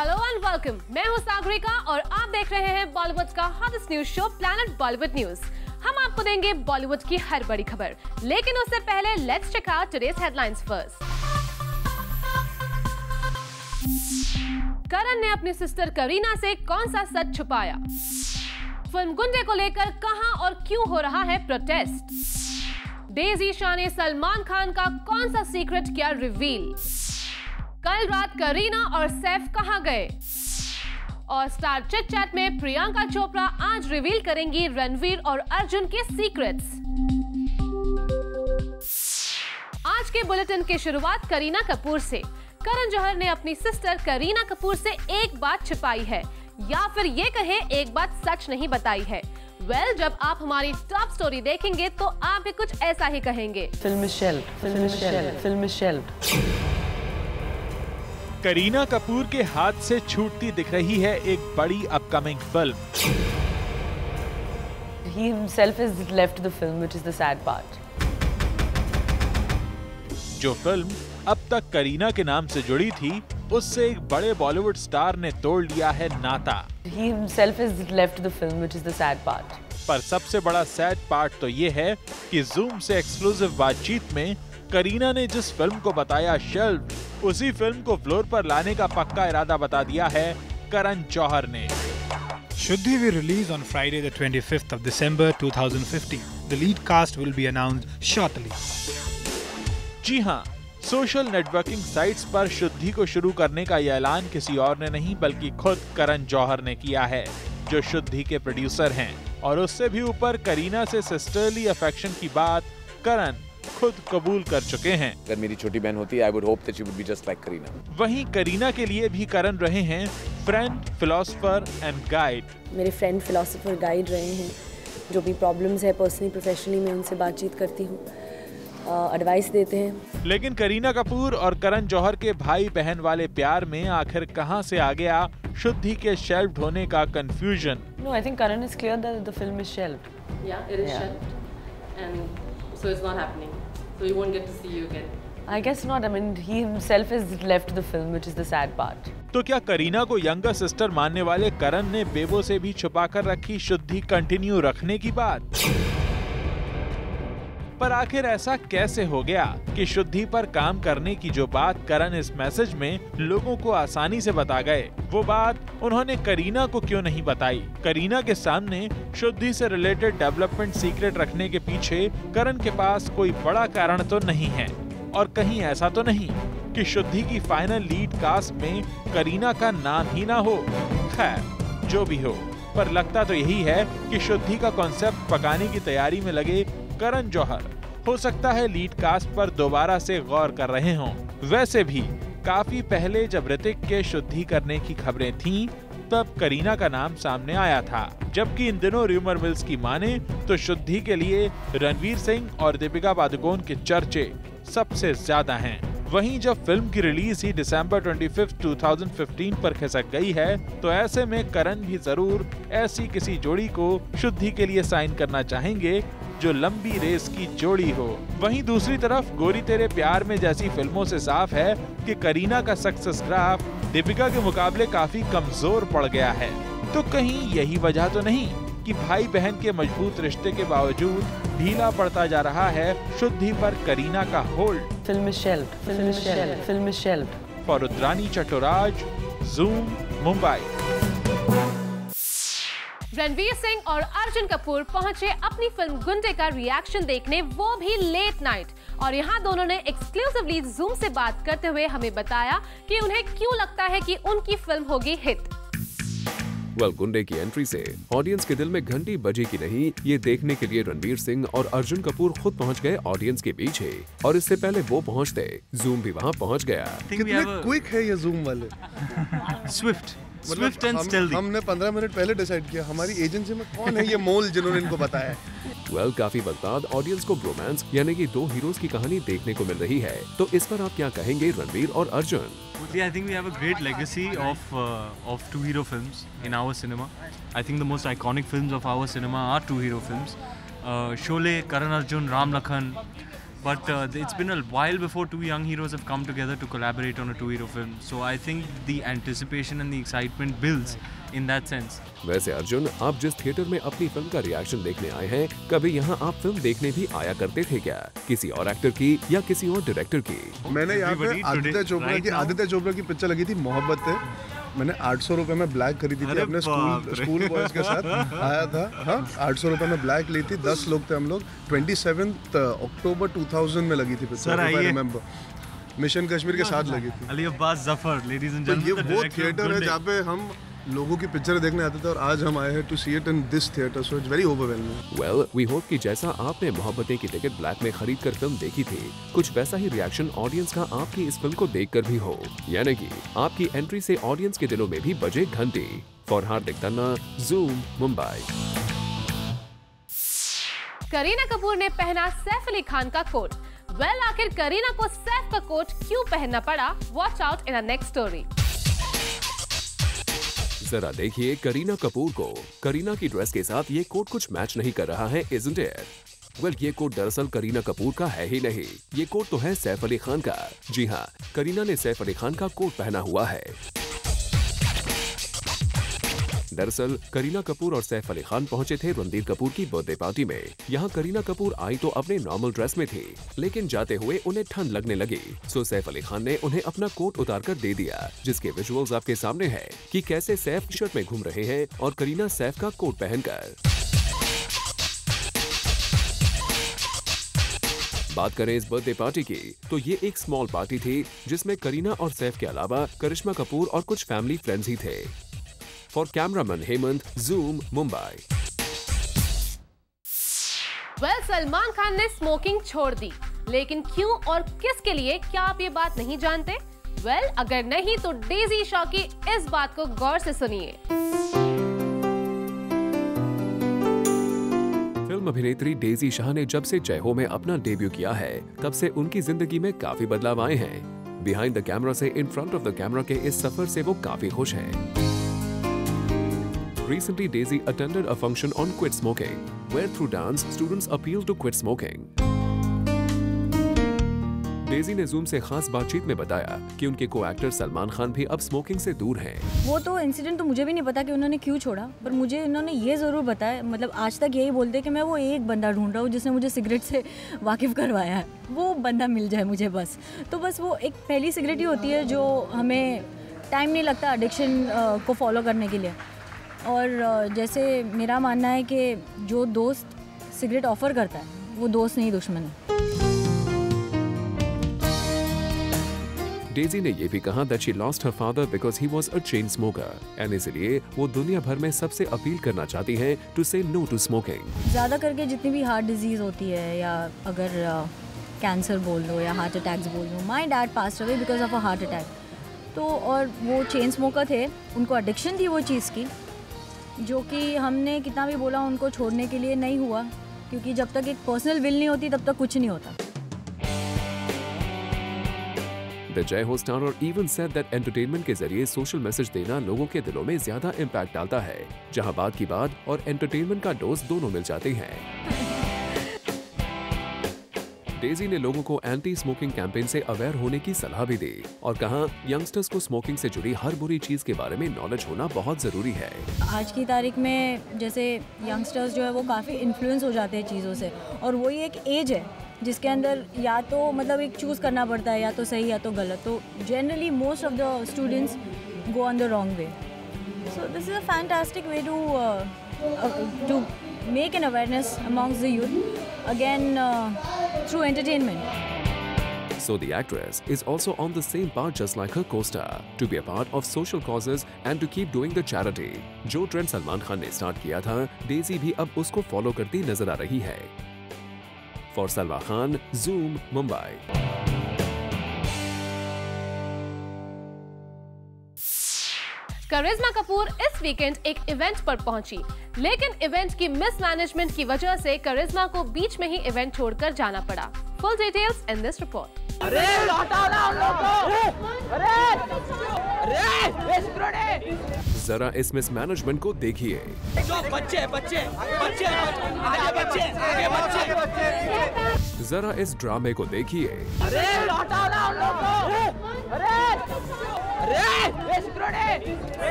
Hello and welcome, मैं हूं सागरिका और आप देख रहे हैं बॉलीवुड का hottest news show planet Bollywood news. हम आपको देंगे बॉलीवुड की हर बड़ी खबर, लेकिन उससे पहले let's check out today's headlines first. Karan ने अपनी सिस्टर करीना से कौन सा सच छुपाया? फिल्म गुंडे को लेकर कहां और क्यों हो रहा है प्रोटेस्ट? डेजी शाह ने सलमान खान का कौन सा सीक्रेट किया रिवील? कल रात करीना और सैफ कहां गए? और स्टार चिट चैट में प्रियंका चोपड़ा आज रिवील करेंगी रणवीर और अर्जुन के सीक्रेट्स। आज के बुलेटिन की शुरुआत करीना कपूर से। करण जौहर ने अपनी सिस्टर करीना कपूर से एक बात छिपाई है, या फिर ये कहें एक बात सच नहीं बताई है। जब आप हमारी टॉप स्टोरी देखेंगे तो आप भी कुछ ऐसा ही कहेंगे। Film shelf. करीना कपूर के हाथ से छूटती दिख रही है एक बड़ी upcoming film. He himself has left the film, which is the sad part. जो फिल्म अब तक करीना के नाम से जुड़ी थी, उससे एक बड़े बॉलीवुड स्टार ने तोड़ लिया है नाता। He himself has left the film, which is the sad part. पर सबसे बड़ा सैड पार्ट तो ये है कि जूम से एक्सक्लूसिव बातचीत में करीना ने जिस फिल्म को बताया शेल्फ, उसी फिल्म को फ्लोर पर लाने का पक्का इरादा बता दिया है करण जौहर ने। Shuddhi will release on Friday the 25th of December 2015. The lead cast will be announced shortly. जी हाँ, सोशल नेटवर्किंग साइट्स पर शुद्धि को शुरू करने का यह ऐलान किसी और ने नहीं बल्कि खुद करण जौहर ने किया है, जो शुद्धि के प्रोड्यूसर हैं। और उससे भी ऊपर करीना से सिस्टरली अफेक्शन की बात करण खुद कबूल कर चुके हैं। अगर मेरी छोटी बहन होती, I would hope that she would be just like Kareena. वहीं करीना के लिए भी करण रहे हैं फ्रेंड, फिलोसोफर एंड गाइड। मेरे फ्रेंड, फिलोसोफर, गाइड रहे हैं। जो भी प्रॉब्लम्स है पर्सनली, प्रोफेशनली, मैं उनसे बातचीत करती हूँ, एडवाइस देते हैं। लेकिन करीना कपूर और करण जौहर के भाई बहन वाले प्यार में आखिर कहां से आ गया शुद्धि के शेल्फ्ड होने का confusion? No, I think Karan is clear that the film is shelved. Yeah, it is shelved, and so it's not happening. So we won't get to see you again. I guess not. I mean, he himself has left the film, which is the sad part. तो क्या करीना को younger sister मानने वाले करण ने बेबो से भी छुपाकर रखी शुद्धि कंटिन्यू रखने की बात? पर आखिर ऐसा कैसे हो गया कि शुद्धि पर काम करने की जो बात करण इस मैसेज में लोगों को आसानी से बता गए, वो बात उन्होंने करीना को क्यों नहीं बताई? करीना के सामने शुद्धि से रिलेटेड डेवलपमेंट सीक्रेट रखने के पीछे करण के पास कोई बड़ा कारण तो नहीं है, और कहीं ऐसा तो नहीं कि शुद्धि की फाइनल लीड कास्ट में करीना का नाम ही ना हो। खैर, जो भी हो, पर लगता तो यही है कि शुद्धि का कॉन्सेप्ट पकाने की तैयारी में लगे करण जौहर हो सकता है लीड कास्ट पर दोबारा से गौर कर रहे हों। वैसे भी काफी पहले जब ऋतिक के शुद्धि करने की खबरें थीं, तब करीना का नाम सामने आया था, जबकि इन दिनों रूमर मिल्स की माने तो शुद्धि के लिए रणवीर सिंह और दीपिका पादुकोण के चर्चे सबसे ज्यादा हैं। वहीं जब फिल्म की रिलीज ही दिसंबर 25, 2015 पर खिसक गई है, तो ऐसे में करण भी जरूर ऐसी किसी जोड़ी को शुद्धि के लिए साइन करना चाहेंगे जो लंबी रेस की जोड़ी हो। वहीं दूसरी तरफ गोरी तेरे प्यार में जैसी फिल्मों से साफ है कि करीना का सक्सेस ग्राफ दीपिका के मुकाबले काफी कमजोर पड़ गया है। तो कहीं यही वजह तो नहीं कि भाई बहन के मजबूत रिश्ते के बावजूद ढीला पड़ता जा रहा है शुद्धि पर करीना का hold? Film is shelved. For Rudrani Chattoraj, zoom, Mumbai. Ranveer Singh और अर्जुन कपूर पहुंचे अपनी फिल्म गुंडे का रिएक्शन देखने, वो भी लेट नाइट। और यहाँ दोनों ने एक्सक्लूसिवली जूम से बात करते हुए हमें बताया कि उन्हें क्यों लगता है कि उनकी फिल्म होगी हिट। गुंडे की एंट्री से ऑडियंस के दिल में घंटी बजी कि नहीं, ये देखने के लिए रणवीर सिंह और अर्जुन कपूर खुद पहुंच गए ऑडियंस के पीछे, और इससे पहले वो पहुंचते जूम भी वहां पहुंच गया। कितने क्विक है ये जूम वाले। Swift and stealthy. हमने 15 मिनट पहले डिसाइड किया हमारी एजेंसी में कौन है ये मोल जिन्होंने इनको बताया। काफी वक्त बाद ऑडियंस को ब्रोमांस यानी कि दो हीरोज की कहानी देखने को मिल रही है, तो इस पर आप क्या कहेंगे रणवीर और Arjun? I think we have a great legacy of two hero films in our cinema. I think the most iconic films of our cinema are two hero films. Sholay, Karan Arjun, Ram Lakhan, but it's been a while before two young heroes have come together to collaborate on a two-hero film. So I think the anticipation and the excitement builds in that sense. वैसे अर्जुन, आप जिस theatre में अपनी film का reaction देखने आए हैं, कभी यहाँ आप फिल्म देखने भी आया करते थे क्या? किसी और एक्टर की या किसी और डायरेक्टर की? मैंने यहाँ पे आदित्य चोपड़ा की पिक्चर लगी थी मोहब्बत है। मैंने 800 रुपए में ब्लैक खरीदी थी, अपने स्कूल बॉयज के साथ आया था। हाँ, 800 रुपए में ब्लैक ली थी, 10 लोग थे हम लोग। 27 अक्टूबर 2000 में लगी थी picture, I remember. Mission Kashmir के साथ लगी थी। Ali Abbas Zafar, ladies and gentleman, ये वो थिएटर है जहाँ पे हम लोगों की पिक्चर देखने आते थे, और आज हम आए हैं to see it in this theatre, so it's very overwhelming. Well, we hope कि जैसा आपने मोहब्बतें की टिकट ब्लैक में खरीद कर फिल्म देखी थी, कुछ वैसा ही रिएक्शन ऑडियंस का आपकी इस फिल्म को देखकर भी हो, यानी कि आपकी एंट्री से ऑडियंस के दिलों में भी बजे घंटी। For Hardik Tanna, zoom, Mumbai. Kareena Kapoor ने पहना सैफ अली खान का कोट। वेल, आखिर करीना को सैफ का कोट क्यों पहनना पड़ा? वॉच आउट इन अ नेक्स्ट स्टोरी। जरा देखिए करीना कपूर को। करीना की ड्रेस के साथ ये कोट कुछ मैच नहीं कर रहा है, इज़न्ट इट? वेल, ये कोट दरअसल करीना कपूर का है ही नहीं, ये कोट तो है सैफ अली खान का। जी हाँ, करीना ने सैफ अली खान का कोट पहना हुआ है। दरअसल करीना कपूर और सैफ अली खान पहुंचे थे रणबीर कपूर की बर्थडे पार्टी में। यहाँ करीना कपूर आई तो अपने नॉर्मल ड्रेस में थी, लेकिन जाते हुए उन्हें ठंड लगने लगी, सो सैफ अली खान ने उन्हें अपना कोट उतार कर दे दिया, जिसके विजुअल्स आपके सामने है कि कैसे सैफ टी शर्ट में घूम रहे हैं और करीना सैफ का कोट पहनकर। बात करें इस बर्थडे पार्टी की, तो ये एक स्मॉल पार्टी थी जिसमें करीना और सैफ के अलावा करिश्मा कपूर और कुछ फैमिली फ्रेंड्स ही थे। For cameraman Hemant, zoom, Mumbai. Well, Salman Khan ने स्मोकिंग छोड़ दी, लेकिन क्यों और किसके लिए, क्या आप ये बात नहीं जानते? वेल, अगर नहीं तो डेजी शाह की इस बात को गौर से सुनिए। फिल्म अभिनेत्री डेजी शाह ने जब से जय हो में अपना डेब्यू किया है, तब से उनकी जिंदगी में काफी बदलाव आए हैं। बिहाइंड द कैमरा से in front of the camera के इस सफर से वो काफी खुश हैं। Recently, Daisy attended a function on quit smoking, where through dance, students appealed to quit smoking. Daisy ने ज़ूम से खास बातचीत में बताया कि उनके को-एक्टर सलमान खान भी अब स्मोकिंग से दूर हैं। वो तो इंसिडेंट तो मुझे भी नहीं पता कि उन्होंने क्यों छोड़ा, पर मुझे इन्होंने ये ज़रूर बताया, मतलब आज तक यही बोलते हैं कि मैं वो एक बंदा ढूंढ रहा हूँ जिसने मुझे सिगरेट से वाकिफ़ करवाया है, वो बंदा मिल जाए मुझे बस। तो बस वो एक पहली सिगरेट ही होती है जो हमें टाइम नहीं लगता एडिक्शन को फॉलो करने के लिए। और जैसे मेरा मानना है कि जो दोस्त सिगरेट ऑफ़र करता है वो दोस्त नहीं दुश्मन है। डेजी ने ये भी कहा that she lost her father because he was a chain smoker, and इसलिए वो दुनिया भर में सबसे अपील करना चाहती हैं to say no to smoking। ज़्यादा करके जितनी भी हार्ट डिजीज़ होती है, या अगर कैंसर बोल लो या हार्ट अटैक्स बोल लो, my dad passed away because of a heart attack. तो और वो चेन स्मोकर थे, उनको एडिक्शन थी वो चीज़ की, जो कि हमने कितना भी बोला उनको छोड़ने के लिए नहीं हुआ, क्योंकि जब तक एक पर्सनल विल नहीं होती तब तक कुछ नहीं होता। The Jai Ho starrer even said that entertainment के जरिए सोशल मैसेज देना लोगों के दिलों में ज्यादा इम्पैक्ट डालता है, जहां बात की बात और एंटरटेनमेंट का डोज दोनों मिल जाते हैं। डेजी ने लोगों को एंटी स्मोकिंग कैंपेन से अवेयर होने की सलाह भी दी और कहा यंगस्टर्स को स्मोकिंग से जुड़ी हर बुरी चीज के बारे में नॉलेज होना बहुत जरूरी है। आज की तारीख में जैसे यंगस्टर्स जो है वो काफ़ी इन्फ्लुएंस हो जाते हैं चीज़ों से, और वही एक एज है जिसके अंदर या तो मतलब एक चूज़ करना पड़ता है, या तो सही या तो गलत। तो generally most of the students go on the wrong way, so this is a fantastic way to make an awareness amongst the youth again through entertainment. So the actress is also on the same path just like her co-star, to be a part of social causes and to keep doing the charity. जो trend Salman Khan ने start किया था, Daisy भी अब उसको follow करती नजर आ रही है। For Salva Khan, Zoom, Mumbai. करिश्मा कपूर इस वीकेंड एक इवेंट पर पहुंची, लेकिन इवेंट की मिसमैनेजमेंट की वजह से करिश्मा को बीच में ही इवेंट छोड़कर जाना पड़ा। Full details in this report. अरे लौटा ना हम लोग को! अरे! जरा इस मिसमैनेजमेंट को देखिए। जरा इस ड्रामे को देखिए।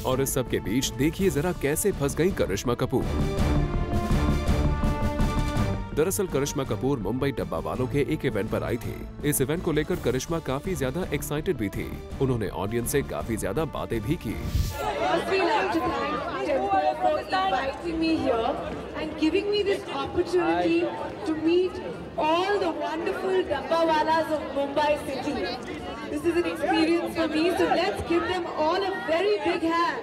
और इस सब के बीच देखिए जरा कैसे फंस गई करिश्मा कपूर। दरअसल करिश्मा कपूर मुंबई डब्बा वालों के एक इवेंट पर आई थी। इस इवेंट को लेकर करिश्मा काफी ज्यादा एक्साइटेड भी थी। उन्होंने ऑडियंस से काफी ज्यादा बातें भी की। This is an experience for me, so let's give them all a very big hand.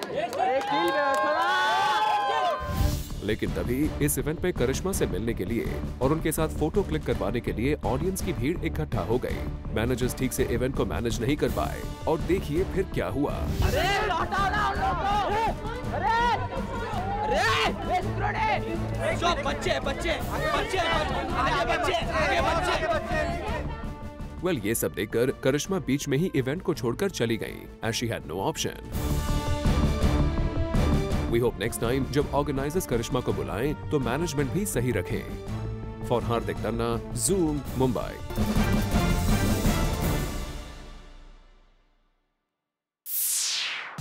लेकिन तभी इस इवेंट में करिश्मा से मिलने के लिए और उनके साथ फोटो क्लिक करवाने के लिए ऑडियंस की भीड़ इकट्ठा हो गई। मैनेजर्स ठीक से इवेंट को मैनेज नहीं कर पाए और देखिए फिर क्या हुआ। वेल, ये सब देखकर करिश्मा बीच में ही इवेंट को छोड़कर चली गई, as she had no option. We hope next time जब ऑर्गेनाइजर्स करिश्मा को बुलाएं तो मैनेजमेंट भी सही रखें। For Hardik Tanna, Zoom, Mumbai.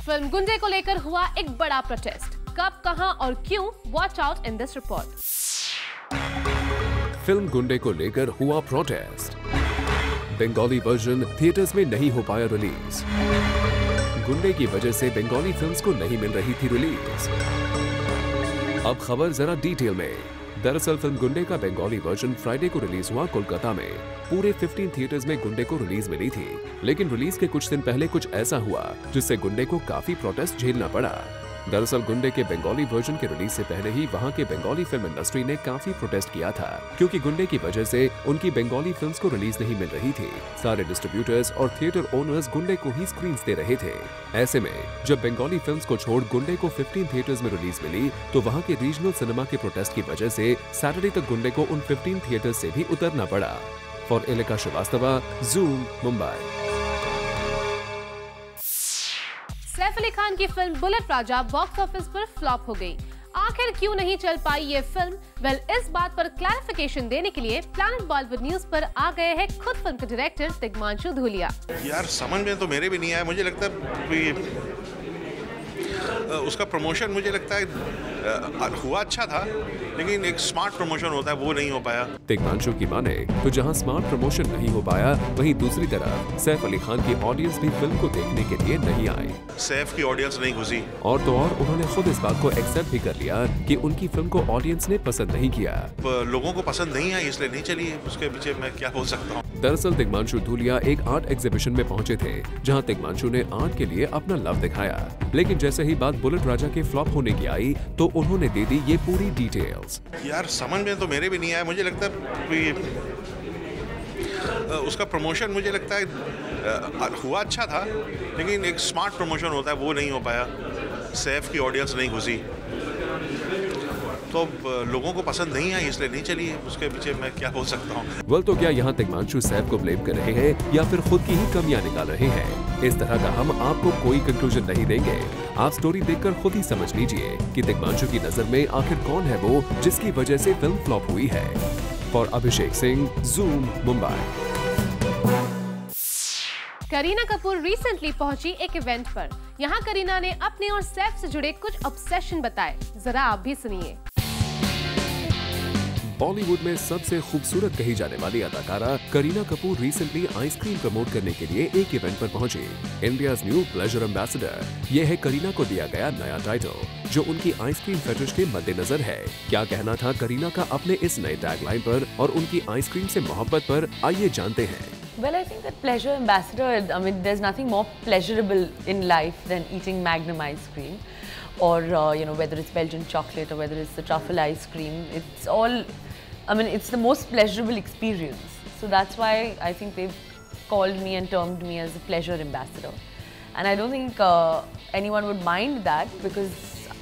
Film गुंडे को लेकर हुआ एक बड़ा प्रोटेस्ट। कब, कहां और क्यों? Watch out in this report. Film गुंडे को लेकर हुआ प्रोटेस्ट। बंगाली वर्जन थिएटर्स में नहीं हो पाया रिलीज। गुंडे की वजह से बंगाली फिल्म्स को नहीं मिल रही थी रिलीज। अब खबर जरा डिटेल में। दरअसल फिल्म गुंडे का बंगाली वर्जन फ्राइडे को रिलीज हुआ कोलकाता में। पूरे 15 थिएटर्स में गुंडे को रिलीज मिली थी, लेकिन रिलीज के कुछ दिन पहले कुछ ऐसा हुआ जिससे गुंडे को काफी प्रोटेस्ट झेलना पड़ा। दरअसल गुंडे के बंगाली वर्जन के रिलीज से पहले ही वहां के बंगाली फिल्म इंडस्ट्री ने काफी प्रोटेस्ट किया था, क्योंकि गुंडे की वजह से उनकी बंगाली फिल्म्स को रिलीज नहीं मिल रही थी। सारे डिस्ट्रीब्यूटर्स और थिएटर ओनर्स गुंडे को ही स्क्रीन्स दे रहे थे। ऐसे में जब बंगाली फिल्म्स को छोड़ गुंडे को 15 थिएटर्स में रिलीज मिली तो वहाँ के रीजनल सिनेमा के प्रोटेस्ट की वजह से सैटरडे तक गुंडे को उन 15 थिएटर्स से भी उतरना पड़ा। For Elika Srivastava, Zoom, Mumbai. Saif Ali Khan की फिल्म बुलेट राजा बॉक्स ऑफिस पर फ्लॉप हो गई। आखिर क्यों नहीं चल पाई ये फिल्म? वेल, इस बात पर क्लैरिफिकेशन देने के लिए प्लैनेट बॉलीवुड न्यूज पर आ गए हैं खुद फिल्म के डायरेक्टर तिग्मांशु धूलिया। यार समझ में तो मेरे भी नहीं आया। मुझे लगता है उसका प्रमोशन मुझे लगता है हुआ अच्छा था, लेकिन एक स्मार्ट प्रमोशन होता है वो नहीं हो पाया। तिग्मांशु की माने तो जहां स्मार्ट प्रमोशन नहीं हो पाया, वहीं दूसरी तरफ सैफ अली खान की ऑडियंस भी फिल्म को देखने के लिए नहीं आई। सैफ की ऑडियंस नहीं घुसी। और तो और उन्होंने खुद इस बात को एक्सेप्ट भी कर लिया कि उनकी फिल्म को ऑडियंस ने पसंद नहीं किया। लोगों को पसंद नहीं आई इसलिए नहीं चली। उसके पीछे मैं क्या बोल सकता हूँ। दरअसल तिग्मांशु धूलिया एक आर्ट एग्जीबिशन में पहुंचे थे, जहां तिग्मांशु ने आर्ट के लिए अपना लव दिखाया, लेकिन जैसे ही बात बुलेट राजा के फ्लॉप होने की आई तो उन्होंने दे दी ये पूरी डिटेल्स। यार समझ में तो मेरे भी नहीं आया। मुझे लगता है उसका प्रमोशन मुझे लगता है हुआ अच्छा था, लेकिन एक स्मार्ट प्रमोशन होता है वो नहीं हो पाया। सैफ की ऑडियंस नहीं घुसी तो लोगों को पसंद नहीं आई इसलिए नहीं चली। उसके पीछे मैं क्या बोल सकता हूँ। वेल, तो क्या यहाँ तिग्मांशु सैफ को ब्लेम कर रहे हैं या फिर खुद की ही कमियां निकाल रहे हैं? इस तरह का हम आपको कोई कंक्लूजन नहीं देंगे। आप स्टोरी देखकर खुद ही समझ लीजिए कि तिग्मांशु की नजर में आखिर कौन है वो जिसकी वजह से फिल्म फ्लॉप हुई है। For Abhishek Singh, Zoom, Mumbai. Kareena Kapoor recently पहुंची एक इवेंट पर। यहाँ करीना ने अपने और सैफ से जुड़े कुछ ऑब्सेशन बताए, जरा आप भी सुनिए। बॉलीवुड में सबसे खूबसूरत कही जाने वाली अदाकारा Kareena Kapoor recently ice cream promote करने के लिए एक इवेंट पर पहुंची। इंडियाज न्यू प्लेजर एम्बेसडर, यह है करीना को दिया गया नया टाइटल, जो उनकी आइसक्रीम फेटिश के मद्देनजर है। क्या कहना था करीना का अपने इस नए टैगलाइन पर और उनकी आइसक्रीम से मोहब्बत पर, आइए जानते हैं। Well, I think that pleasure ambassador, I mean, there's nothing more pleasurable in life than eating Magnum ice cream, or whether it's Belgian chocolate or whether it's the truffle ice cream. It's all, I mean, it's the most pleasurable experience. So that's why I think they've called me and termed me as a pleasure ambassador. And I don't think anyone would mind that, because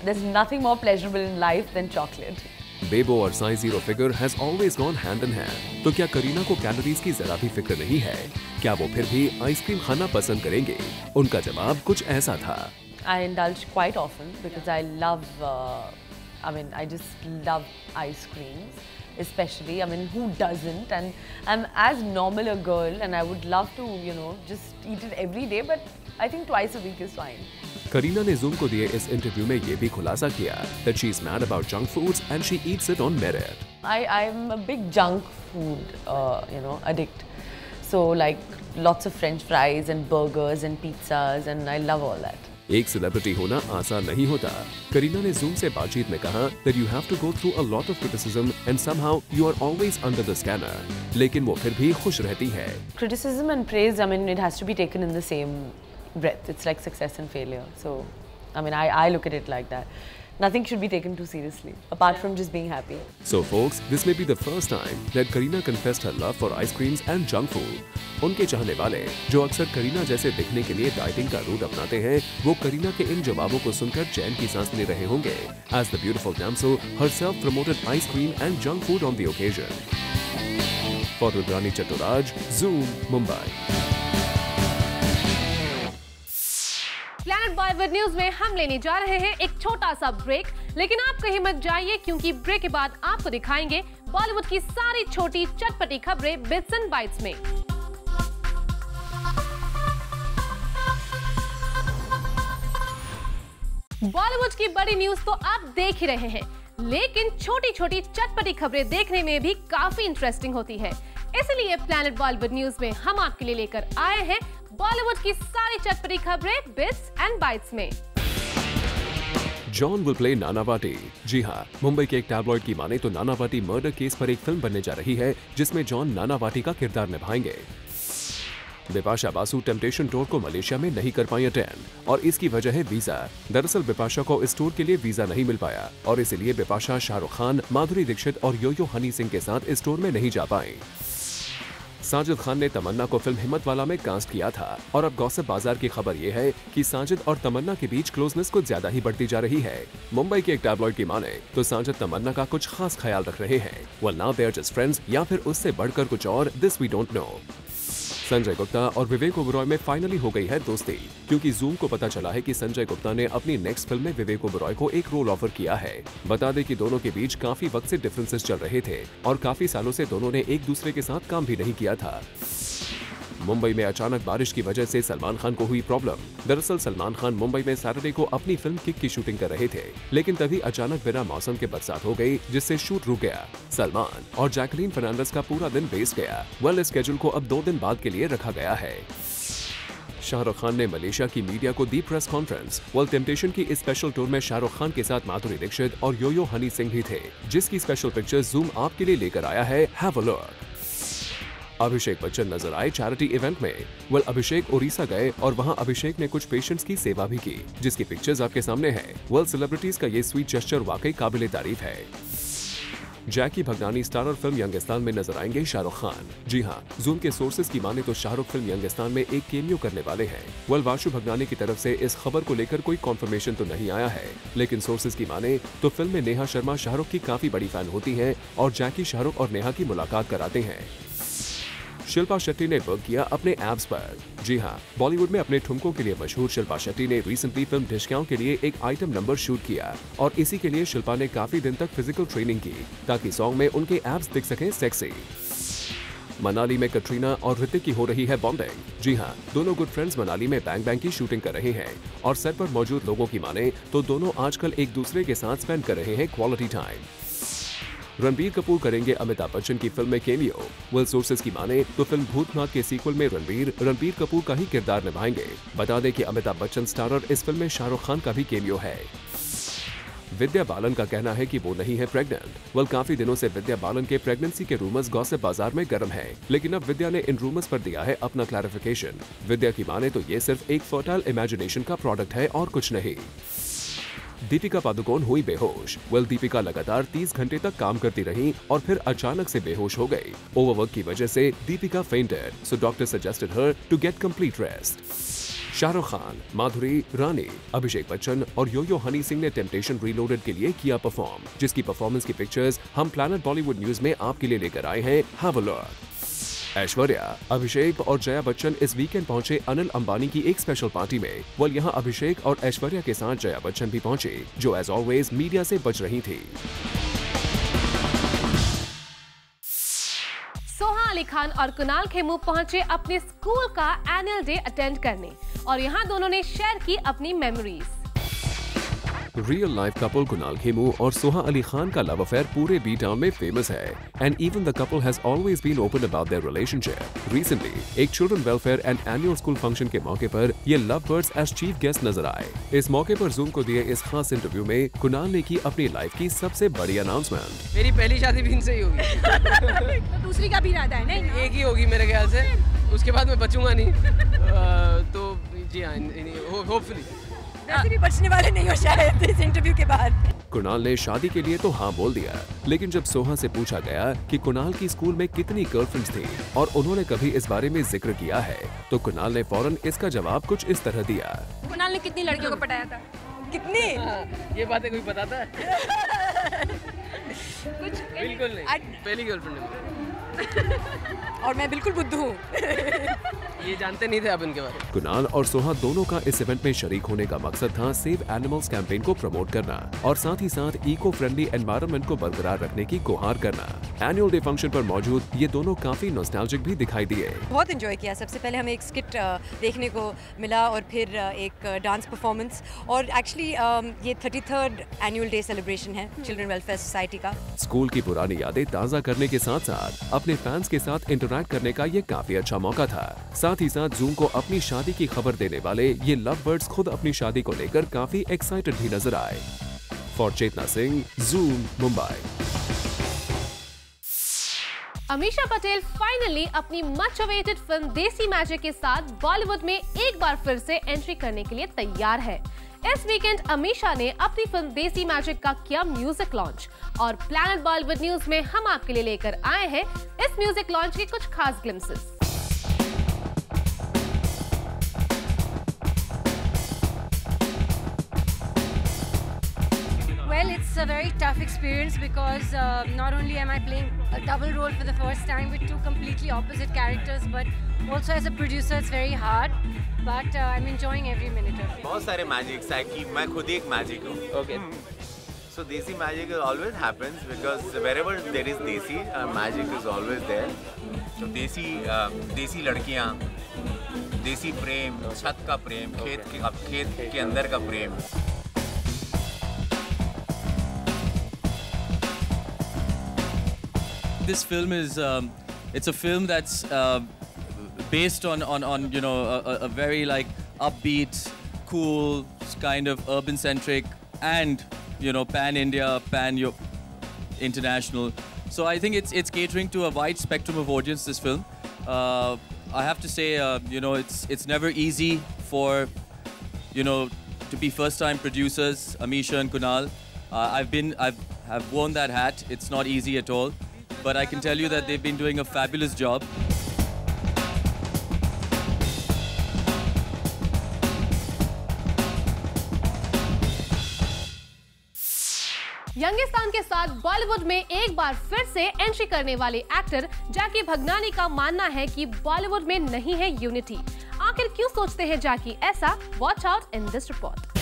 there's nothing more pleasurable in life than chocolate. बेबो और size zero figure has always gone hand in hand. तो क्या करीना को calories की जरा भी फिक्र नहीं है? क्या वो फिर भी आइसक्रीम खाना पसंद करेंगे? उनका जवाब कुछ ऐसा था। I indulge quite often because I love, I just love ice creams, especially. I mean, who doesn't? And I'm as normal a girl, and I would love to, just eat it every day. But I think twice a week is fine. Kareena ने Zoom को दिए इस interview में ये भी खुलासा किया that she is mad about junk foods and she eats it on merit. I'm a big junk food, addict. So like lots of French fries and burgers and pizzas, and I love all that. एक celebrity होना आसान नहीं होता। करीना ने Zoom से बातचीत में कहा that you have to go through a lot of criticism and somehow you are always under the scanner. लेकिन वो फिर भी खुश रहती है। Criticism and praise, it has to be taken in the same breath. It's like success and failure. So, I look at it like that. Nothing should be taken too seriously, apart from just being happy. So folks, this may be the first time that Kareena confessed her love for ice creams and junk food. उनके चाहने वाले, जो अक्सर करीना जैसे दिखने के लिए dieting का रूट अपनाते हैं, वो करीना के इन जवाबों को सुनकर चैन की सांस ले रहे होंगे, as the beautiful damsel herself promoted ice cream and junk food on the occasion. For Rudrani Chaturaj, Zoom, Mumbai. Planet Bollywood news में हम लेने जा रहे हैं एक छोटा सा ब्रेक, लेकिन आप कहीं मत जाइए क्योंकि ब्रेक के बाद आपको दिखाएंगे बॉलीवुड की सारी छोटी चटपटी खबरें बिट्स एंड बाइट्स में। बॉलीवुड की बड़ी न्यूज तो आप देख ही रहे हैं, लेकिन छोटी छोटी चटपटी खबरें देखने में भी काफी इंटरेस्टिंग होती है। इसलिए प्लैनेट बॉलीवुड न्यूज में हम आपके लिए लेकर आए हैं बॉलीवुड की सारी चटपटी खबरें बिट्स एंड बाइट्स में। John will play Nanavati. जी हाँ, मुंबई के एक टैबलॉइड की माने तो नानावाटी मर्डर केस पर एक फिल्म बनने जा रही है जिसमें जॉन नानावाटी का किरदार निभाएंगे। बिपाशा बासु टेम्पटेशन टूर को मलेशिया में नहीं कर पाई अटेंड और इसकी वजह है वीजा। दरअसल बिपाशा को इस टूर के लिए वीजा नहीं मिल पाया और इसलिए बिपाशा शाहरुख खान, माधुरी दीक्षित और यो-यो हनी सिंह के साथ इस टूर में नहीं जा पाए। साजिद खान ने तमन्ना को फिल्म हिम्मत वाला में कास्ट किया था और अब गॉसिप बाजार की खबर ये है कि साजिद और तमन्ना के बीच क्लोजनेस कुछ ज्यादा ही बढ़ती जा रही है। मुंबई के एक टैबलॉइड की माने तो साजिद तमन्ना का कुछ खास ख्याल रख रहे हैं। Well, now they are just friends या फिर उससे बढ़कर कुछ और, this we don't know। Sanjay Gupta और विवेक ओबेरॉय में फाइनली हो गई है दोस्ती, क्योंकि Zoom को पता चला है कि संजय गुप्ता ने अपनी नेक्स्ट फिल्म में विवेक ओबेरॉय को एक रोल ऑफर किया है। बता दें कि दोनों के बीच काफी वक्त से डिफरेंसेस चल रहे थे और काफी सालों से दोनों ने एक दूसरे के साथ काम भी नहीं किया था। मुंबई में अचानक बारिश की वजह से सलमान खान को हुई प्रॉब्लम। दरअसल सलमान खान मुंबई में सैटरडे को अपनी फिल्म किक की शूटिंग कर रहे थे, लेकिन तभी अचानक बिना मौसम के बरसात हो गई जिससे शूट रुक गया। सलमान और जैकलीन फर्नांडिस का पूरा दिन वेस्ट गया। वेल, स्केड्यूल को अब 2 दिन बाद के लिए रखा गया है। शाहरुख खान ने मलेशिया की मीडिया को दी प्रेस कॉन्फ्रेंस। वर्ल्ड टेम्पटेशन की इस स्पेशल टूर में शाहरुख खान के साथ माधुरी दीक्षित और यो-यो हनी सिंह भी थे, जिसकी स्पेशल पिक्चर्स Zoom आपके लिए लेकर आया है। Have a look. Abhishek Bachchan नजर आए चैरिटी इवेंट में। वेल, अभिषेक उड़ीसा गए और वहां अभिषेक ने कुछ पेशेंट्स की सेवा भी की, जिसकी पिक्चर्स आपके सामने है। वेल, सेलिब्रिटीज का ये स्वीट जेस्चर वाकई काबिले तारीफ है। जैकी भगनानी स्टारर फिल्म यंगिस्तान में नजर आएंगे शाहरुख खान। जी हाँ, Zoom के सोर्सेज की माने तो शाहरुख फिल्म यंगिस्तान में एक केमियो करने वाले हैं। वेल, वाशु भगनानी की तरफ से इस खबर को लेकर कोई कंफर्मेशन तो नहीं आया है, लेकिन सोर्सेज की माने तो फिल्म में नेहा शर्मा शाहरुख की काफी बड़ी फैन होती हैं और जैकी शाहरुख और नेहा की मुलाकात कराते हैं। शिल्पा शेट्टी ने वर्क किया अपने एब्स पर। जी हाँ, बॉलीवुड में अपने ठुमकों के लिए मशहूर शिल्पा शेट्टी ने रिसेंटली फिल्म ढिशक्याओं के लिए एक आइटम नंबर शूट किया और इसी के लिए शिल्पा ने काफी दिन तक फिजिकल ट्रेनिंग की ताकि सॉन्ग में उनके एब्स दिख सकें सेक्सी। मनाली में कटरीना और ऋतिक की हो रही है बॉन्डिंग। जी हाँ, दोनों गुड फ्रेंड्स मनाली में बैंग बैंग की शूटिंग कर रहे हैं और सेट पर मौजूद लोगों की माने तो दोनों आजकल एक दूसरे के साथ स्पेंड कर रहे हैं क्वालिटी टाइम। रणबीर कपूर करेंगे अमिताभ बच्चन की फिल्म में केमियो। वेल, सोर्सेज की माने तो फिल्म भूतनाथ के सीक्वल में रणबीर कपूर का ही किरदार निभाएंगे। बता दें कि अमिताभ बच्चन स्टारर इस फिल्म में शाहरुख खान का भी केमियो है। विद्या बालन का कहना है कि वो नहीं है प्रेग्नेंट। वेल, काफी दिनों से विद्या बालन के प्रेगनेंसी के रूमर्स गॉसिप बाजार में गर्म है, लेकिन अब विद्या ने इन रूमर्स पर दिया है अपना क्लैरिफिकेशन। विद्या की माने तो ये सिर्फ एक फर्टाइल इमेजिनेशन का प्रोडक्ट है और कुछ नहीं। दीपिका पादुकोण हुई बेहोश। वेल, दीपिका लगातार 30 घंटे तक काम करती रही और फिर अचानक से बेहोश हो गई। ओवरवर्क की वजह से Deepika fainted, so doctor suggested her to get complete rest. Shahrukh Khan, Madhuri, Rani, Abhishek Bachchan और यो-यो हनी सिंह ने टेम्पटेशन रीलोडेड के लिए किया परफॉर्म, जिसकी परफॉर्मेंस की पिक्चर्स हम प्लैनेट बॉलीवुड न्यूज में आपके लिए लेकर आए हैं। Have a look. Aishwarya, Abhishek और जया बच्चन इस वीकेंड पहुंचे अनिल अंबानी की एक स्पेशल पार्टी में। यहां अभिषेक और ऐश्वर्या के साथ जया बच्चन भी पहुंचे, जो एज ऑलवेज मीडिया से बच रही थी। सोहा अली खान और कुणाल खेमू पहुंचे अपने स्कूल का एनुअल डे अटेंड करने और यहां दोनों ने शेयर की अपनी memories. Real life couple Kunal Khemu और सोहा अली खान का लव अफेयर पूरे बी टाउन में फेमस है and even the couple has always been open about their relationship. Recently एक children welfare and annual school function के मौके पर ये lovebirds as chief guest नजर आए। इस मौके पर जूम को दिए इस खास इंटरव्यू में कुणाल ने की अपनी लाइफ की सबसे बड़ी अनाउंसमेंट। मेरी पहली शादी भी इनसे ही होगी। तो दूसरी का भी इरादा है नहीं? एक ही होगी मेरे ख्याल से, उसके बाद मैं बचूंगा नहीं। तो जी हाँ, होपफुली। वैसे भी बचने वाले नहीं हो शायद इस इंटरव्यू के बाद। कुणाल ने शादी के लिए तो हाँ बोल दिया, लेकिन जब सोहा से पूछा गया कि कुणाल की स्कूल में कितनी गर्लफ्रेंड्स थी और उन्होंने कभी इस बारे में जिक्र किया है, तो कुणाल ने फौरन इसका जवाब कुछ इस तरह दिया। कुणाल ने कितनी लड़कियों को पटाया था? कितनी? ये बातें कोई बताता है? कुछ बिल्कुल नहीं, पहली गर्लफ्रेंड है और मैं बिल्कुल बुद्धू हूँ। ये जानते नहीं थे आप इनके बारे में। कुणाल और सोहा दोनों का इस इवेंट में शरीक होने का मकसद था सेव एनिमल्स कैंपेन को प्रमोट करना और साथ ही साथ इको फ्रेंडली एनवायरनमेंट को बरकरार रखने की गुहार करना। एनुअल डे फंक्शन पर मौजूद ये दोनों काफी नॉस्टैल्जिक भी दिखाई दिए। बहुत एंजॉय किया। सबसे पहले हमें एक स्किट देखने को मिला और फिर एक डांस परफॉर्मेंस, और एक्चुअली ये 33rd एनुअल डे सेलिब्रेशन है चिल्ड्रन वेलफेयर सोसाइटी का। स्कूल की पुरानी यादें ताज़ा करने के साथ साथ अपने फैंस के साथ इंटरैक्ट करने का ये काफी अच्छा मौका था। साथ ही साथ जूम को अपनी शादी की खबर देने वाले ये लव बर्ड्स खुद अपनी शादी को लेकर काफी एक्साइटेड भी नजर आए। For Chetna Singh, Zoom, Mumbai. Ameesha Patel finally अपनी much awaited film Desi Magic के साथ बॉलीवुड में एक बार फिर से एंट्री करने के लिए तैयार है। इस वीकेंड अमीषा ने अपनी फिल्म देसी मैजिक का किया म्यूजिक लॉन्च और प्लैनेट बॉलीवुड न्यूज में हम आपके लिए लेकर आए हैं इस म्यूजिक लॉन्च के कुछ खास glimpses. Well, it's a very tough experience because not only am I playing a double role for the first time with two completely opposite characters, but also as a producer it's very hard. But I'm enjoying every minute of it. बहुत सारे magics है कि मैं खुद ही एक magic हूँ. Okay. So desi magic always happens because wherever there is desi, magic is always there. So देसी लड़कियाँ, देसी प्रेम, छत का प्रेम, खेत के अंदर का प्रेम. This film is it's a film that's based on you know a very like upbeat, cool kind of urban centric and you know pan India, pan international. So I think it's catering to a wide spectrum of audience. This film, I have to say, you know, it's never easy for you know to be first time producers, Amisha and Kunal. I've worn that hat. It's not easy at all. But I can tell you that they've been doing a fabulous job. Youngistan के साथ बॉलीवुड में एक बार फिर से entry करने वाले actor जैकी भगनानी का मानना है कि बॉलीवुड में नहीं है यूनिटी। आखिर क्यों सोचते हैं जैकी ऐसा? Watch out in this report.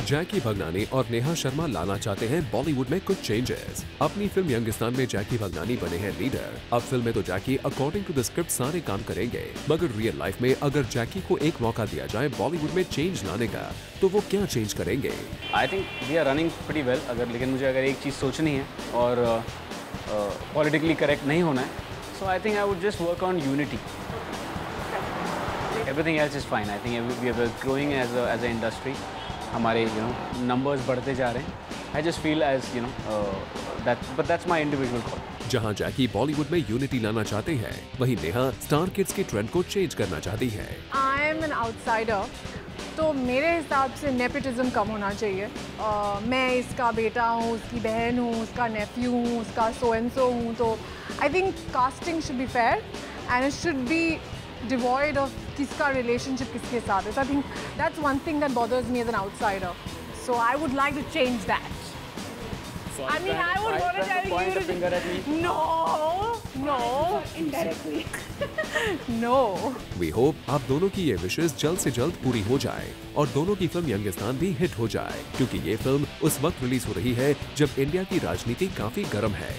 Jackky Bhagnani और नेहा शर्मा लाना चाहते हैं बॉलीवुड में कुछ चेंजेस। अपनी फिल्म यंगिस्तान में जैकी भगनानी बने हैं लीडर। अब फिल्म में तो जैकी अकॉर्डिंग टू द स्क्रिप्ट सारे काम करेंगे, मगर रियल लाइफ में अगर जैकी को एक मौका दिया जाए बॉलीवुड में चेंज लाने का, तो वो क्या चेंज करेंगे? I think we are running pretty well. लेकिन मुझे अगर एक चीज़ सोचनी है और पॉलिटिकली करेक्ट नहीं होना है, so I think I would just work on unity. Everything else is fine. I think we are growing as a industry. हमारे नंबर्स बढ़ते जा रहे हैं. I just feel as but that's my individual call. जहां जैकी बॉलीवुड में unity लाना चाहते हैं, वहीं नेहा स्टार किड्स के ट्रेंड को चेंज करना चाहती है. आई एम एन आउटसाइडर, तो मेरे हिसाब से नेपोटिज्म कम होना चाहिए. मैं इसका बेटा हूँ, उसकी बहन हूँ, उसका नेफ्यू हूँ, उसका सो एंड सो हूँ. तो I think casting should be fair and it should be devoid of किसका रिलेशनशिप किसके साथ है. I think that's one thing that bothers me as an outsider. So I would like to change that. I mean, I would want to tell you to... No, indirectly. No. We hope आप दोनों की ये विशेष जल्द से जल्द पूरी हो जाए और दोनों की फिल्म यंगिस्तान भी हिट हो जाए, क्योंकि ये फिल्म उस वक्त रिलीज हो रही है जब इंडिया की राजनीति काफी गर्म है.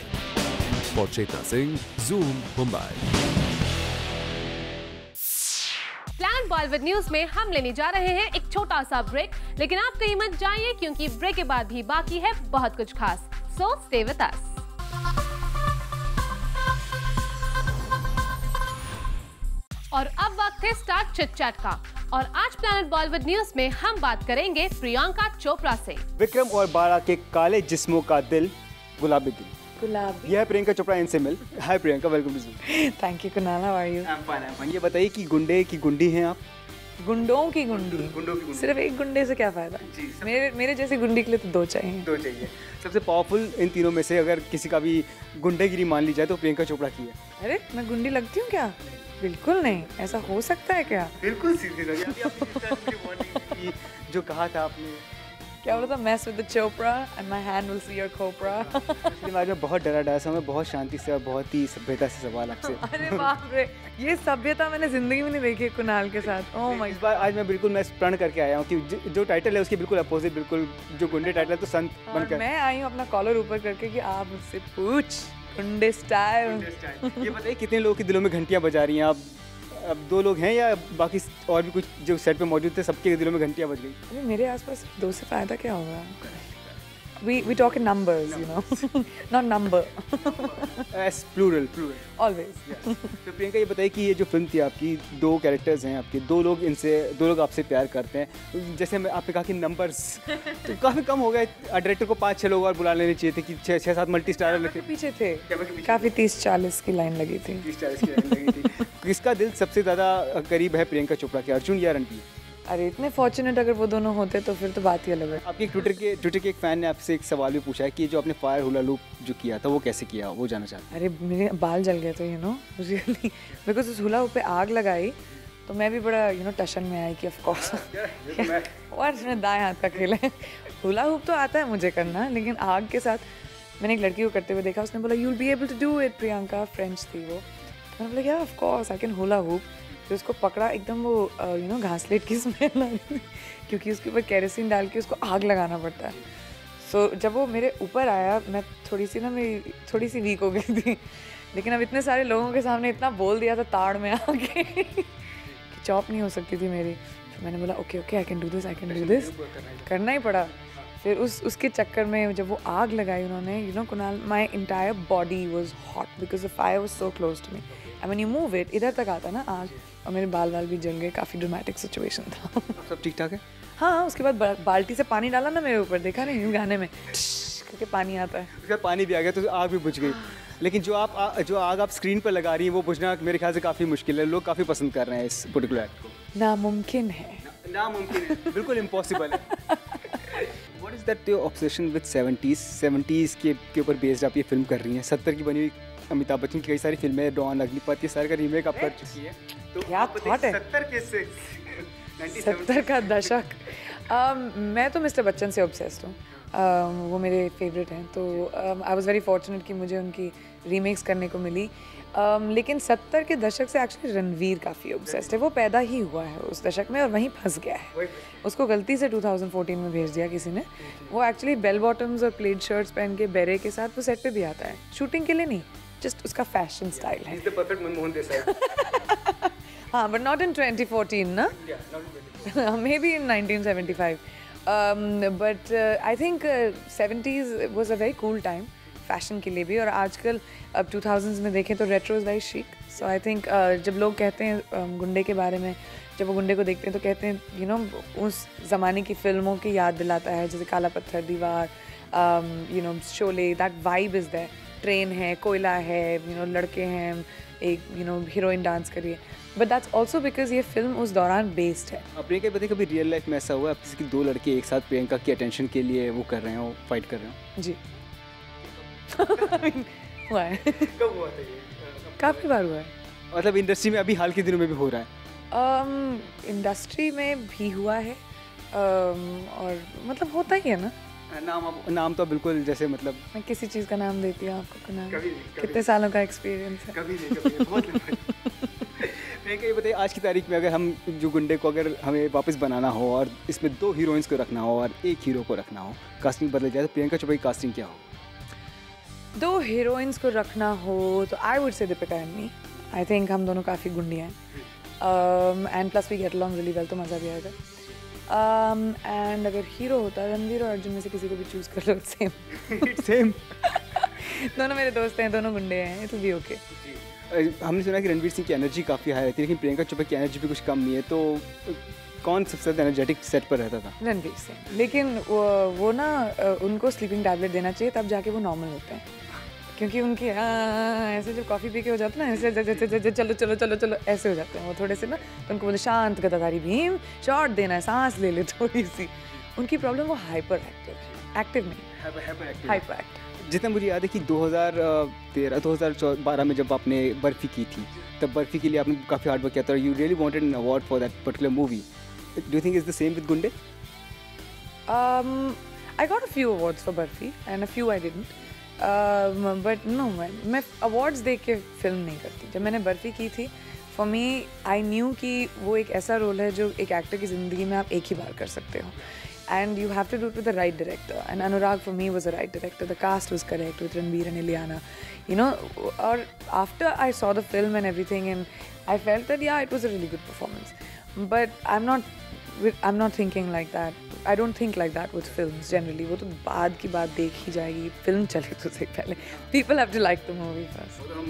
For Chetna Singh, Zoom, Mumbai. Planet Bollywood news में हम लेने जा रहे हैं एक छोटा सा ब्रेक, लेकिन आप कहीं मत जाइए क्योंकि ब्रेक के बाद भी बाकी है बहुत कुछ खास. So stay with us. और अब वक्त है स्टार्ट चिट चैट का, और आज प्लैनेट बॉलीवुड न्यूज में हम बात करेंगे प्रियंका चोपड़ा से. विक्रम और बाला के काले जिस्मों का दिल, गुलाबी दिल. गुलाबी. यह है प्रियंका चोपड़ा इनसे मिल. Hi Priyanka, welcome to Zoom. Thank you Kunal, how are you? I am fine. ये बताइए कि गुंडे की गुंडी हैं आप? गुंडों की गुंडी. सिर्फ एक गुंडे से क्या फायदा? मेरे जैसी गुंडी के लिए तो दो चाहिए. सबसे पावरफुल इन तीनों में से अगर किसी का भी गुंडेगिरी मान ली जाए तो प्रियंका चोपड़ा की है. अरे मैं गुंडी लगती हूँ क्या? बिल्कुल नहीं. ऐसा हो सकता है क्या? बिल्कुल सीधी लगी. जो कहा था आपने, क्या बोला था? Mess with the Chopra and my hand will see your cobra. इसलिए आज मैं बहुत डरा सा हूँ, बहुत शांति से और बहुत ही सभ्यता से सवाल आपसे. अरे बाप रे, ये सभ्यता मैंने जिंदगी में नहीं देखी कुणाल के साथ. Oh my. इस बार आज मैं बिल्कुल प्रण करके आया हूँ कि जो टाइटल है उसके बिल्कुल अपोजिट, बिल्कुल जो गुंडे टाइटल है तो संत बनकर. मैं आई हूँ अपना कॉलर ऊपर करके कि आप मुझसे पूछ. गुंडे स्टाइल. ये बताइए कितने लोगों के दिलों में घंटियाँ बजा रही हैं आप? अब 2 लोग हैं या बाकी और भी कुछ जो सेट पे मौजूद थे सबके दिलों में घंटियाँ बज गई? अरे मेरे आसपास 2 से फायदा क्या होगा? We talk in numbers, you know, not number. As plural. Always. तो प्रियंका ये बताइए कि ये जो फिल्म थी आपकी, 2 कैरेक्टर्स हैं आपके, 2 लोग आपसे प्यार करते हैं. जैसे आपने कहा कि नंबर्स तो काफ़ी कम हो गए. डायरेक्टर को 5-6 लोग और बुला लेने चाहिए थे कि 6-7 मल्टी स्टारर पीछे थे. काफ़ी 30-40 की लाइन लगी थी. 30-40 की लाइन लगी थी. किसका दिल सबसे ज़्यादा करीब है प्रियंका चोपड़ा के, अर्जुन या रणबीर? अरे इतने फॉर्चुनेट अगर वो दोनों होते तो फिर तो बात ही अलग है. आपके ट्विटर के एक फ़ैन ने आपसे एक सवाल भी पूछा है कि जो आपने फायर हुला लूप जो किया था वो कैसे किया, वो जानना चाहते हैं. अरे मेरे बाल जल गए थे, यू नो, रियली, बिकॉज उस हुला पे आग लगाई तो मैं भी बड़ा टशन में आई कि ऑफ कोर्स और इसमें दाएं हाथ का खेल है. हुला हुप तो आता है मुझे करना, लेकिन आग के साथ मैंने एक लड़की को करते हुए देखा. उसने बोला you will be able to do it. Priyanka, French थी वो. मैंने बोला yeah of course I can hula hoop. फिर उसको पकड़ा, एकदम वो घासलेट की स्मेल आ रही थी क्योंकि उसके ऊपर केरोसिन डाल के उसको आग लगाना पड़ता है. सो जब वो मेरे ऊपर आया, मैं थोड़ी सी वीक हो गई थी, लेकिन अब इतने सारे लोगों के सामने इतना बोल दिया था ताड़ में आके कि चॉप नहीं हो सकती थी मेरी. तो मैंने बोला okay I can do this. करना ही पड़ा. फिर उसके चक्कर में जब वो आग लगाई उन्होंने, Kunal, my entire body was hot because the fire was so close to me. I mean you move it, इधर तक आता ना आग, और मेरे बाल भी जल गए. काफ़ी ड्रामेटिक सिचुएशन था. सब ठीक ठाक है? हाँ. उसके बाद बाल्टी से पानी डाला ना मेरे ऊपर, देखा नहीं गाने में करके पानी आता है. उसके बाद पानी भी आ गया तो आग भी बुझ गई. लेकिन जो आग आप स्क्रीन पर लगा रही हैं वो बुझना मेरे ख्याल से काफ़ी मुश्किल है. लोग काफ़ी पसंद कर रहे हैं इस पर्टिकुलर एक्ट को. नामुमकिन है. बिल्कुल इम्पॉसिबल है. What is that your obsession with 70s के ऊपर बेस्ड आप ये फिल्म कर रही हैं? 70 की बनी हुई अमिताभ बच्चन की कई सारी फिल्में, डॉन, अग्निपथ, ये सारे का रीमेक आप कर चुकी हैं. तो क्या थॉट है 70 का दशक. मैं तो मिस्टर बच्चन से ऑब्सेस्ड हूँ. वो मेरे फेवरेट हैं. तो आई वाज वेरी फॉर्चुनेट कि मुझे उनकी रीमेक्स करने को मिली. लेकिन 70 के दशक से एक्चुअली रणवीर काफ़ी ऑब्सेस्ड है. वो पैदा ही हुआ है उस दशक में और वहीं फंस गया है. उसको गलती से 2014 में भेज दिया किसी ने. वो एक्चुअली बेल बॉटम्स और प्लेड शर्ट्स पहन के बेरे के साथ वो सेट पे भी आता है. शूटिंग के लिए नहीं, जस्ट उसका फैशन स्टाइल है. हाँ, बट नॉट इन 2014 ना, may be in 1975. But I think 70s was a very cool time fashion के लिए भी. और आजकल अब 2000s में देखें तो रेट्रो इज़ वेरी शिक. सो आई थिंक जब लोग कहते हैं गुंडे के बारे में, जब वो गुंडे को देखते हैं तो कहते हैं उस ज़माने की फिल्मों की याद दिलाता है, जैसे Kala Patthar, Deewar, Sholay. That vibe is there. Train है, कोयला है, लड़के हैं, एक हीरोइन डांस करिए. बट दैट्स ऑल्सो बिकॉज ये फिल्म उस दौरान बेस्ड है. प्रियंका बताइए कभी रियल लाइफ में ऐसा हुआ है किसी 2 लड़के एक साथ प्रियंका की अटेंशन के लिए वो कर रहे हो, फाइट कर रहे हो? जी. हुआ है. कब हुआ था ये? काफ़ी बार हुआ है. मतलब इंडस्ट्री में अभी हाल के दिनों में भी हो रहा है? इंडस्ट्री में भी हुआ है और मतलब होता ही है ना। नाम तो बिल्कुल जैसे मतलब मैं किसी चीज़ का नाम देती हूँ आपको नाम कितने सालों का एक्सपीरियंस है? कभी नहीं बहुत ये बताइए आज की तारीख में अगर हम जो गुंडे को अगर हमें वापस बनाना हो और इसमें 2 हीरोइंस को रखना हो और 1 हीरो को रखना हो, कास्टिंग बदल जाए तो प्रियंका चोपड़ा की कास्टिंग क्या हो? 2 हीरोइंस को रखना हो तो I would say Deepika and me. I think हम दोनों काफ़ी गुंडियाँ हैं and plus we get along really well, तो मज़ा भी आएगा। एंड अगर हीरो होता है रणवीर और अर्जुन में से किसी को भी चूज़ कर लो, सेम दोनों मेरे दोस्त हैं, दोनों गुंडे हैं, इट विल बी ओके। हमने सुना कि रणवीर सिंह की एनर्जी काफ़ी हाई रहती है, लेकिन प्रियंका चोपड़ा की एनर्जी भी कुछ कम नहीं है, तो कौन सबसे ज़्यादा एनर्जेटिक सेट पर रहता था? रणवीर सिंह, लेकिन वो ना उनको स्लीपिंग टैबलेट देना चाहिए तब जाके वो नॉर्मल होते हैं, क्योंकि उनकी ऐसे जब कॉफ़ी पी के हो जाते हैं ना, ऐसे चलो चलो चलो चलो ऐसे हो जाते हैं वो थोड़े से ना, तो उनको बोले शांत गदाधारी भीम, शॉट देना है, सांस ले ले थोड़ी सी। उनकी प्रॉब्लम वो हाइपर एक्टिव नहीं, हाइपर एक्टिव। जितना मुझे याद है कि 2013-2012 में जब आपने बर्फी की थी, तब बर्फी के लिए आपने काफ़ी हार्ड वर्क किया था, you really wanted an award for that particular movie. Do you think is the same with गुंडे? I got a few awards for barfi and a few I didn't. But no, मैं awards देख के film नहीं करती। जब मैंने बर्फी की थी, फॉर मी आई न्यू कि वो एक ऐसा रोल है जो एक एक्टर की ज़िंदगी में आप एक ही बार कर सकते हो, and you have to do it with the right director, and Anurag for me was the right director. The cast was correct with Ranveer and Ileana, you know. Or after I saw the film and everything, and I felt that yeah, it was a really good performance. But I'm not thinking like that. I don't think like that with films generally. वो तो बाद की बात देख ही जाएगी, film चले तो सही पहले। People have to like the movie first. हम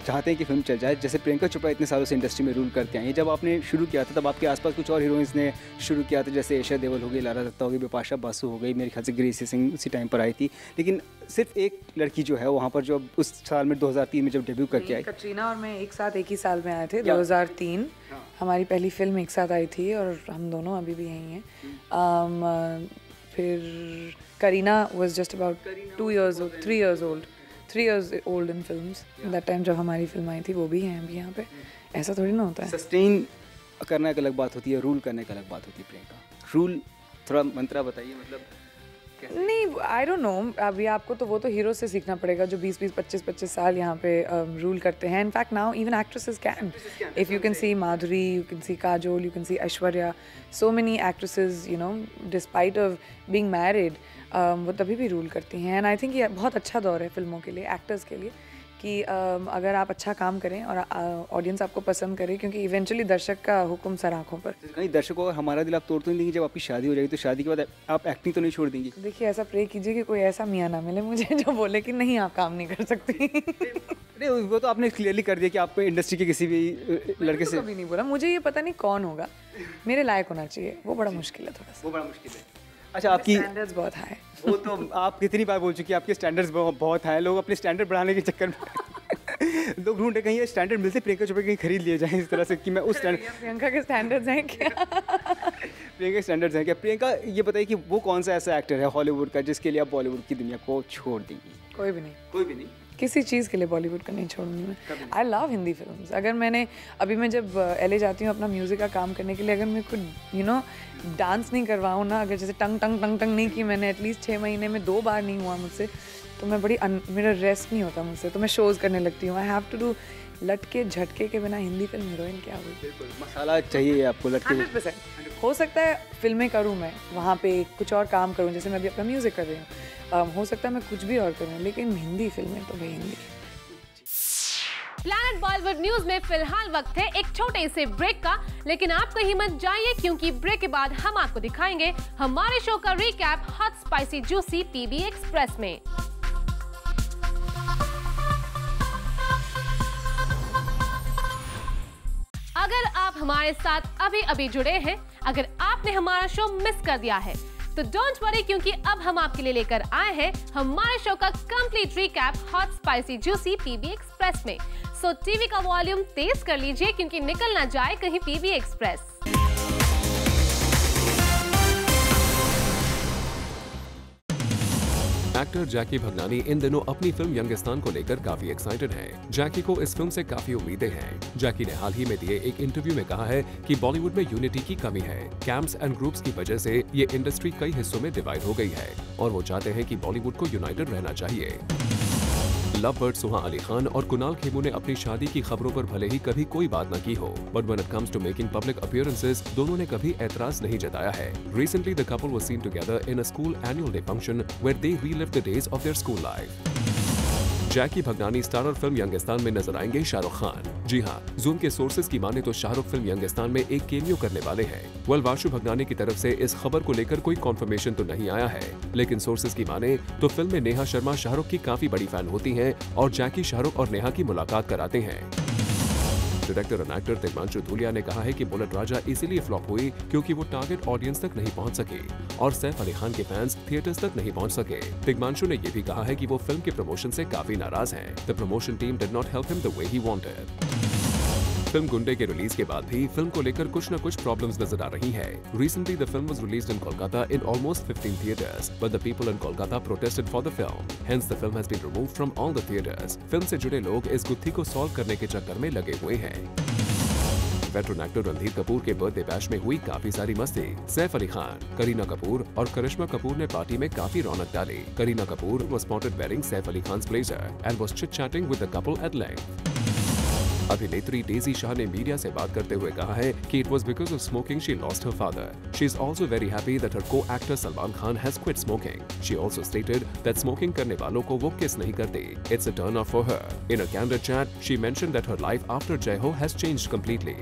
चाहते हैं कि फिल्म चल जाए। जैसे प्रियंका चोपड़ा इतने सालों से इंडस्ट्री में रूल करते हैं, जब आपने शुरू किया था तब आपके आसपास कुछ और हीरोइंस ने शुरू किया था, जैसे एशा देओल हो गई, लारा दत्ता हो गई, बिपाशा बासु हो गई, मेरे ख्याल से ग्रेसी सिंह उसी टाइम पर आई थी। लेकिन सिर्फ एक लड़की जो है वहाँ पर जो उस साल में 2003 में जब डेब्यू करके आई, कटरीना और मैं एक साथ एक ही साल में आए थे, 2003 हमारी पहली फिल्म एक साथ आई थी और हम दोनों अभी भी यहीं हैं। फिर Kareena was just about 3 years old in films that time जब हमारी फिल्म आई थी, वो भी हैं अभी यहाँ पे। ऐसा थोड़ी ना होता है। सस्टेन करना एक अलग बात होती है, रूल करने की अलग बात होती है। प्रियंका रूल थोड़ा मंत्रा बताइए, मतलब नहीं, आई डोंट नो, अभी आपको तो वो तो हीरो से सीखना पड़ेगा जो 20-20, 25-25 साल यहाँ पे रूल करते हैं। In fact now even actresses can, if you can see Madhuri, you can see Kajol, you can see Aishwarya, so many actresses you know despite of being married, वो तभी भी रूल करती हैं। एंड आई थिंक ये बहुत अच्छा दौर है फिल्मों के लिए, एक्टर्स के लिए, कि अगर आप अच्छा काम करें और ऑडियंस आपको पसंद करे, क्योंकि इवेंचुअली दर्शक का हुक्म सर आँखों पर। कहीं दर्शकों और हमारा दिल आप तोड़ तो नहीं देंगे जब आपकी शादी हो जाएगी, तो शादी के बाद आप एक्टिंग तो नहीं छोड़ देंगी? देखिए, ऐसा प्रे कीजिए कि कोई ऐसा मियाँ ना मिले मुझे जो बोले कि नहीं आप काम नहीं कर सकती। नहीं, वो तो आपने क्लियरली कर दिया कि आप इंडस्ट्री के किसी भी लड़के से। कभी नहीं बोला, मुझे ये पता नहीं कौन होगा, मेरे लायक होना चाहिए, वो बड़ा मुश्किल है थोड़ा सा। वो बड़ा मुश्किल है। अच्छा, आपकी स्टैंडर्ड्स बहुत हाई। वो तो आप कितनी बार बोल चुकी हैं, आपके स्टैंडर्ड्स बहुत हाई। लोग अपने स्टैंडर्ड बढ़ाने के चक्कर में लोग ढूंढते कहीं ये स्टैंडर्ड मिलते, प्रियंका चोपड़ा कहीं खरीद लिए जाए इस तरह से कि मैं उस प्रियंका के स्टैंडर्ड्स हैं क्या? प्रियंका के स्टैंडर्ड्स हैं क्या? प्रियंका, ये बताइए कि वो कौन सा ऐसा एक्टर है हॉलीवुड का जिसके लिए आप बॉलीवुड की दुनिया को छोड़ देंगी? कोई भी नहीं। कोई भी नहीं? किसी चीज़ के लिए बॉलीवुड का नहीं छोड़ूंगी मैं। I love Hindi films. अगर मैंने अभी मैं जब LA जाती हूँ अपना म्यूज़िक का काम करने के लिए, अगर मैं कुछ यू नो डांस नहीं करवाऊँ ना, अगर जैसे टंग टंग टंग टंग नहीं की मैंने एटलीस्ट 6 महीने में 2 बार नहीं हुआ मुझसे, तो मैं बड़ी मेरा रेस्ट नहीं होता मुझसे, तो मैं शोज़ करने लगती हूँ। आई हैव टू डू लटके झटके के बिना हिंदी फिल्म हीरोइन क्या हुई? बिल्कुल, मसाला चाहिए आपको लटके। 100% हो सकता है फिल्में करूँ मैं, वहाँ पे कुछ और काम करूँ, जैसे मैं अभी अपना म्यूज़िक कर रही हूँ, हो सकता है मैं कुछ भी और करूँ, लेकिन हिंदी फिल्में तो भाई हिंदी। प्लैनेट बॉलीवुड न्यूज में फिलहाल वक्त है एक छोटे से ब्रेक का, लेकिन आप कहीं मत जाइए, क्योंकि ब्रेक के बाद हम आपको दिखाएंगे हमारे शो का recap hot spicy juicy PB express में। अगर आप हमारे साथ अभी जुड़े हैं, अगर आपने हमारा शो मिस कर दिया है, तो डोंट वरी, क्योंकि अब हम आपके लिए लेकर आए हैं हमारे शो का complete recap hot spicy juicy PB express में। सो टीवी का वॉल्यूम तेज कर लीजिए, क्योंकि निकल ना जाए कहीं PB एक्सप्रेस। एक्टर जैकी भगनानी इन दिनों अपनी फिल्म यंगिस्तान को लेकर काफी एक्साइटेड हैं। जैकी को इस फिल्म से काफी उम्मीदें हैं। जैकी ने हाल ही में दिए एक इंटरव्यू में कहा है कि बॉलीवुड में यूनिटी की कमी है। कैंप्स एंड ग्रुप्स की वजह से ये इंडस्ट्री कई हिस्सों में डिवाइड हो गई है और वो चाहते हैं कि बॉलीवुड को यूनाइटेड रहना चाहिए। लव बर्ड सुहा अली खान और कुणाल खेमू ने अपनी शादी की खबरों पर भले ही कभी कोई बात न की हो, but when it comes to making public appearances दोनों ने कभी एतराज नहीं जताया है। Recently the couple was seen together in a school annual day function where they relived the days of their school life. Jackie Bhagnani starrer film Youngistan में नजर आएंगे शाहरुख खान। जी हाँ, जूम के सोर्सेज की माने तो शाहरुख फिल्म यंगिस्तान में एक केमियो करने वाले हैं। वाशु भगनानी की तरफ से इस खबर को लेकर कोई कॉन्फर्मेशन तो नहीं आया है, लेकिन सोर्सेज की माने तो फिल्म में नेहा शर्मा शाहरुख की काफी बड़ी फैन होती हैं और जैकी शाहरुख और नेहा की मुलाकात कराते हैं। डायरेक्टर और एक्टर तिग्मांशु धूलिया ने कहा है कि बुलेट राजा इसीलिए फ्लॉप हुई क्योंकि वो टारगेट ऑडियंस तक नहीं पहुंच सके और सैफ अली खान के फैंस थिएटर्स तक नहीं पहुंच सके। तिग्मांशु ने ये भी कहा है कि वो फिल्म के प्रमोशन से काफी नाराज हैं। The promotion team did not help him the way he wanted. Film गुंडे के रिलीज के बाद भी फिल्म को लेकर कुछ न कुछ प्रॉब्लम्स नजर आ रही है। Recently the film was released in Kolkata in almost 15 theaters, but the people in Kolkata protested for the film. Hence the film has been removed from all the theaters. Film से जुड़े लोग इस गुत्थी को सॉल्व करने के चक्कर में लगे हुए हैं। वेटरन एक्टर रणधीर कपूर के बर्थडे बैश में हुई काफी सारी मस्ती। सैफ अली खान, करीना कपूर और करिश्मा कपूर ने पार्टी में काफी रौनक डाली। Kareena Kapoor was spotted wearing Saif Ali Khan's blazer and was chit-chatting with the couple at length. अभिनेत्री डेजी शाह ने मीडिया से बात करते हुए कहा है कि it was because of smoking she lost her father. She is also very happy that her co-actor Salman Khan has quit smoking. She also stated that smoking करने वालों को वो किस नहीं करती. It's a turn off for her. In a candid chat, she mentioned that her life after Jai Ho has changed completely.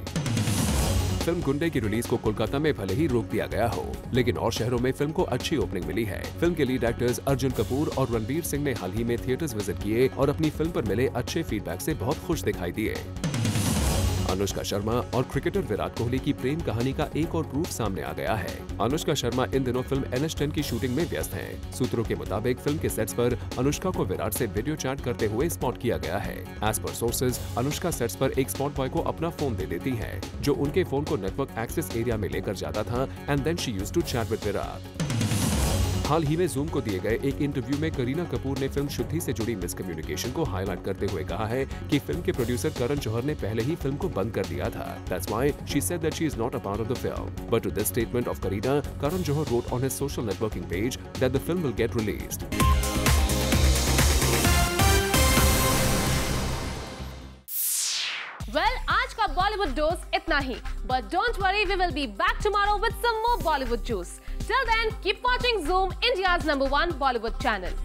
Film गुंडे की release को कोलकाता में भले ही रोक दिया गया हो, लेकिन और शहरों में फिल्म को अच्छी ओपनिंग मिली है। फिल्म के लीड एक्टर्स अर्जुन कपूर और रणवीर सिंह ने हाल ही में थिएटर्स विजिट किए और अपनी फिल्म पर मिले अच्छे फीडबैक से बहुत खुश दिखाई दिए। अनुष्का शर्मा और क्रिकेटर विराट कोहली की प्रेम कहानी का एक और प्रूफ सामने आ गया है। अनुष्का शर्मा इन दिनों फिल्म NH10 की शूटिंग में व्यस्त हैं। सूत्रों के मुताबिक फिल्म के सेट्स पर अनुष्का को विराट से वीडियो चैट करते हुए स्पॉट किया गया है। As per sources, Anushka sets पर एक स्पॉट बॉय को अपना फोन दे देती है, जो उनके फोन को नेटवर्क एक्सेस एरिया में लेकर जाता था and then she used to chat with Virat. हाल ही में जूम को दिए गए एक इंटरव्यू में करीना कपूर ने फिल्म शुद्धि से जुड़ी मिसकम्युनिकेशन को हाईलाइट करते हुए कहा है कि फिल्म के प्रोड्यूसर करण जौहर ने पहले ही फिल्म को बंद कर दिया था। That's why she said that she is not a part of the film. But to this statement of Kareena, Karan Johar wrote on his social networking page that the film will get released. Well, आज का Bollywood dose इतना ही, but don't worry, we will be back tomorrow with some more Bollywood juice. Till then, keep watching Zoom, India's #1 Bollywood channel.